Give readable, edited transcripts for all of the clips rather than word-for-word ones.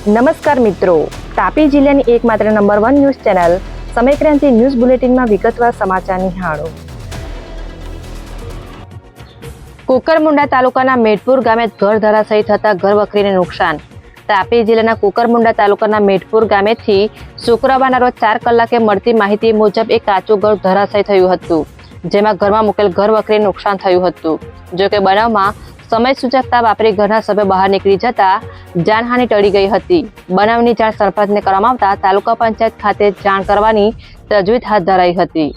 નમસ્કાર મિત્રો, તાપી જિલ્લાની એકમાત્ર number 1 news channel Samaykranti news બુલેટિનમાં વિગતવાર સમાચાર નિહાળો. કુકરમુંડા તાલુકાના મેઢપુર ગામે ઘર ધરાશાયી થતા ઘરવખરીને નુકસાન. તાપી જિલ્લાના કુકરમુંડા તાલુકાના મેઢપુર ગામેથી શુક્રવારના રોજ 4 કલાકે મળતી માહિતી મુજબ એક કાચું ઘર ધરાશાયી થયું હતું, જેમાં ઘરમાં મૂકેલ ઘરવખરીને નુકસાન થયું હતું. જોકે બનાવમાં સમય સૂચકતા વાપરી ઘરના સભ્યો બહાર નીકળી જતા જાનહાનિ ટળી ગઈ હતી. બનાવની જાણ સરપંચને કરવામાં આવતા તાલુકા પંચાયત ખાતે જાણ કરવાની તજવીજ હાથ ધરાઈ હતી.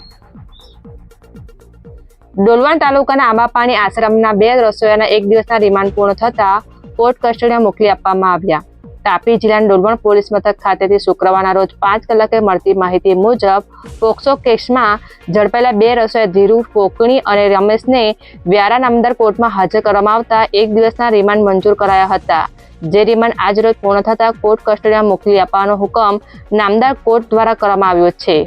ડોલવણ તાલુકાના આંબાપાણી આશ્રમના 2 રસોઈયાના 1 દિવસના રિમાન્ડ પૂર્ણ થતા કોર્ટ કસ્ટડીમાં મોકલી આપવામાં આવ્યા. તાપી જિલ્લાના ડોલવણ પોલીસ મથક ખાતેથી શુક્રવારના રોજ 5 કલાકે મળતી માહિતી મુજબ પોક્સો કેસમાં ઝડપાયેલા 2 રસોઈયા ધીરુ કોકણી અને રમેશને વ્યારા નામદાર કોર્ટમાં હાજર કરવામાં આવતા 1 દિવસના રિમાન્ડ મંજૂર કરાયા હતા. જે રિમાન્ડ આજ રોજ પૂર્ણ થતા કોર્ટ કસ્ટડીમાં મોકલી આપવાનો હુકમ નામદાર કોર્ટ દ્વારા કરવામાં આવ્યો છે.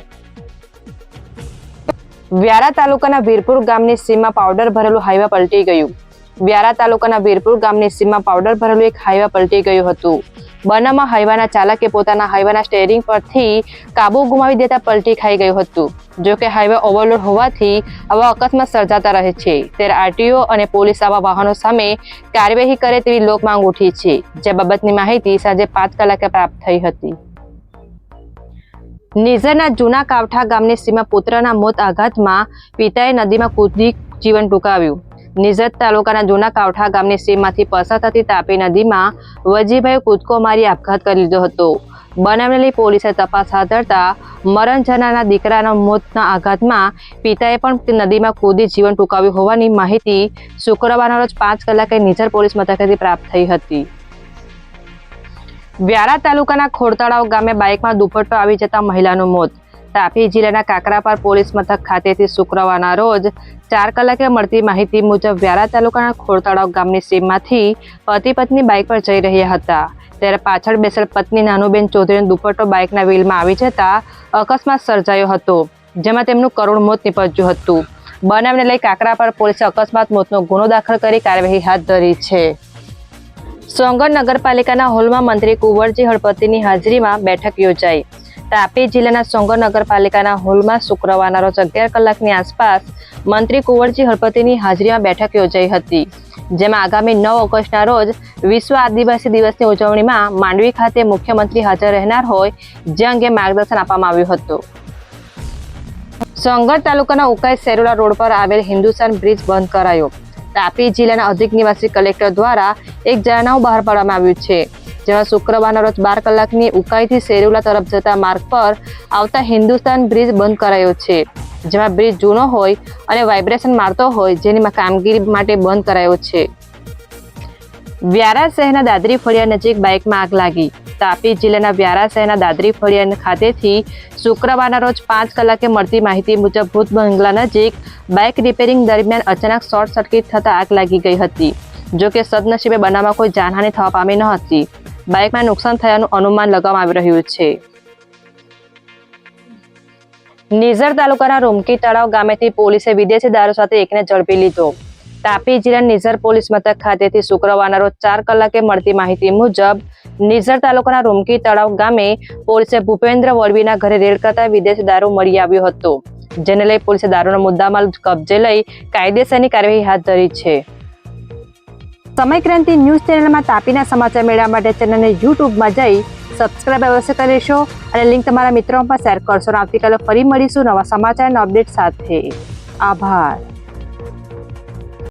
વ્યારા તાલુકાના વીરપુર ગામની સીમમાં પાવડર ભરેલું હાઈવે પલટી ગયું. વ્યારા તાલુકાના વીરપુર ગામની સીમમાં પાવડર ભરેલું એક હાઈવે પલટી ગયું હતું. બનાવમાં હાઈવાના ચાલકે પોતાના હાઈવાના સ્ટેરિંગ પરથી કાબુ ગુમાવી દેતા પલટી ખાઈ ગયું હતું. જોકે હાઈવે ઓવરલોડ હોવાથી આવા અકસ્માત સર્જાતા રહે છે, ત્યારે આરટીઓ અને પોલીસ આવા વાહનો સામે કાર્યવાહી કરે તેવી લોક માંગ ઉઠી છે. જે બાબતની માહિતી સાંજે 5 કલાકે પ્રાપ્ત થઈ હતી. નિઝરના જૂના કાવઠા ગામની સીમા પુત્રના મોત આઘાતમાં પિતાએ નદીમાં કૂદી જીવન ટૂંકાવ્યું. નિઝર તાલુકાના જૂના કાવઠા ગામની સીમમાંથી પસાર થતી તાપી નદીમાં વજીભાઈ કૂદકો મારી આપઘાત કરી લીધો હતો. બનાવને લઈ પોલીસે તપાસ હાથ ધરતા મરણ જનારના દીકરાના મોતના આઘાતમાં પિતાએ પણ નદીમાં કૂદી જીવન ટૂંકાવ્યું હોવાની માહિતી શુક્રવારના રોજ 5 કલાકે નિઝર પોલીસ મથકેથી પ્રાપ્ત થઈ હતી. વ્યારા તાલુકાના ખોડતળાવ ગામે બાઇકમાં દુપટ્ટો આવી જતા મહિલાનું મોત. તાપી જિલ્લાના કાકરાપાર પોલીસ મથક ખાતેથી શુક્રવારના રોજ 4 કલાકે મળતી માહિતી મુજબ વ્યારા તાલુકાના ખોડતળાવ ગામની સીમમાંથી પતિ પત્ની બાઇક પર જઈ રહ્યા હતા, ત્યારે પાછળ બેસેલ પત્ની નાનુબેન ચૌધરીનો દુપટ્ટો બાઇકના વ્હીલમાં આવી જતા અકસ્માત સર્જાયો હતો, જેમાં તેમનું કરુણ મોત નીપજ્યું હતું. બનાવને લઈ કાકરાપાર પોલીસે અકસ્માત મોતનો ગુનો દાખલ કરી કાર્યવાહી હાથ ધરી છે. સોંગઢ નગરપાલિકાના હોલમાં મંત્રી કુંવરજી હળપતિની હાજરીમાં બેઠક યોજાઈ. તાપી જિલ્લાના સોંગઢ નગરપાલિકાના હોલમાં શુક્રવારના રોજ 11 કલાકની આસપાસ મંત્રી કુંવરજી હળપતિની હાજરીમાં બેઠક યોજાઈ હતી, જેમાં આગામી 9 ઓગસ્ટના રોજ વિશ્વ આદિવાસી દિવસની ઉજવણીમાં માંડવી ખાતે મુખ્યમંત્રી હાજર રહેનાર હોય, જે અંગે માર્ગદર્શન આપવામાં આવ્યું હતું. સોંગઢ તાલુકાના ઉકાઈ સેરુલા રોડ પર આવેલ હિન્દુસ્તાન બ્રિજ બંધ કરાયો. તાપી જિલ્લાના અધિક નિવાસી કલેક્ટર દ્વારા એક જાહેરનામું બહાર પાડવામાં આવ્યું છે, જેમાં શુક્રવારના રોજ 12 કલાકની ઉકાઈથી સેરુલા તરફ જતા માર્ગ પર આવતા હિન્દુસ્તાન બ્રિજ બંધ કરાયો છે, જેમાં બ્રિજ જૂનો હોય અને વાઇબ્રેશન મારતો હોય, જેની કામગીરી માટે બંધ કરાયો છે. વ્યારા શહેરના દાદરી ફળિયા નજીક બાઇકમાં આગ લાગી. તાપી જિલ્લાના વ્યારા શહેરના દાદરી ફળિયા ખાતેથી શુક્રવારના રોજ 5 કલાકે મળતી માહિતી મુજબ ભૂત બંગલા નજીક બાઇક રિપેરિંગ દરમિયાન અચાનક શોર્ટ સર્કિટ થતા આગ લાગી ગઈ હતી. જોકે સદનસીબે બનાવમાં કોઈ જાનહાનિ થવા પામી ન હતી. બાઇકમાં નુકસાન થયાનું અનુમાન લગાવવામાં આવી રહ્યું છે. નિઝર તાલુકાના રૂમકી તળાવ ગામેથી પોલીસે વિદેશી દારૂ સાથે એકને ઝડપી લીધો. તાપી જિલ્લાના નિઝર પોલીસ મથક ખાતેથી શુક્રવારના રોજ 4 કલાકે મળતી માહિતી મુજબ નિઝર તાલુકાના રૂમકી તળાવ ગામે પોલીસે ભૂપેન્દ્ર વળવીના ઘરે રેડ કરતા વિદેશી દારૂ મળી આવ્યો હતો, જેને લઈ પોલીસે દારૂનો મુદ્દામાલ કબજે લઈ કાયદેસરની કાર્યવાહી હાથ ધરી છે. સમયક્રાંતિ ન્યૂઝ ચેનલમાં તાપીના સમાચાર મેળવવા માટે ચેનલને યુટ્યુબમાં જઈ સબસ્ક્રાઇબ અવશ્ય કરીશો અને લિંક તમારા મિત્રોમાં શેર કરશો. આવતીકાલે ફરી મળીશું નવા સમાચારના અપડેટ સાથે. આભાર.